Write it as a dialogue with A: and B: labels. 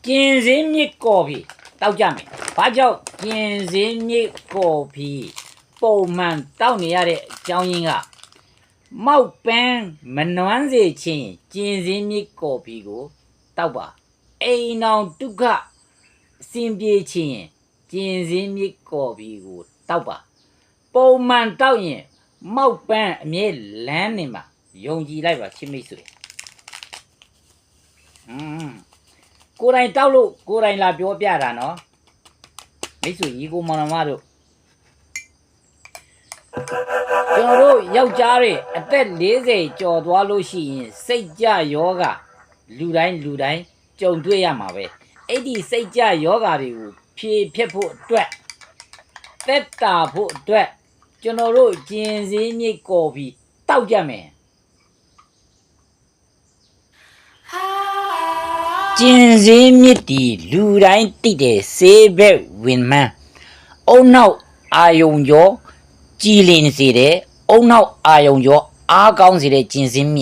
A: ကျင်စင်းမြစ်ကော်ဖီတောက်ကြမယ်ဘာကြောင့်ကျင်စင်းမြစ်ကော်ဖီပုံမှန်တောက်နေရတဲ့အကြောင်းရင်းကမောက်ပန်းမနွမ်းစေခြင်းကျင်စင်းမြစ်ကော်ဖီကိုတောက်ပါအိမ်အောင်ဒုက္ခအစင်ပြေခြင်းကျင်စင်းမြစ်ကော်ဖီကိုတောက်ပါပုံမှန်တောက်ရင်မောက်ပန်းအမြဲလမ်းနေမှာယုံကြည်လိုက်ပါချစ်မိတ်ဆွေကိုယ်တိုင်တောက်လို့ကိုယ်တိုင်လာပြောပြတာနော်မိတ်ဆွေညီကိုမောင်နှမတို့ကျွန်တော်တို့ယောက်ျားတွေအသက်40ကျော်သွားလို့ရှိရင်စိတ်ကြယောဂလူတိုင်းကြုံတွေ့ရမှာပဲအဲ့ဒီစိတ်ကြယောဂတွေကိုဖြေဖြတ်ဖို့အတွက်သက်တာဖို့အတွက်ကျွန်တော်တို့ကျင်စင်းမြစ်ကော်ဖီတောက်ကြမယ်ကျင်စင်းမြစ်ဒီလူတိုင်းသိတယ်ဆေးဘက်ဝင်မှန်းအုံနောက်အာယုံကျော်ကြည်လင်စေတယ်အုံနောက်အာယုံကျော်အားကောင်းစေတဲ့ကျင်စင်းမြစ်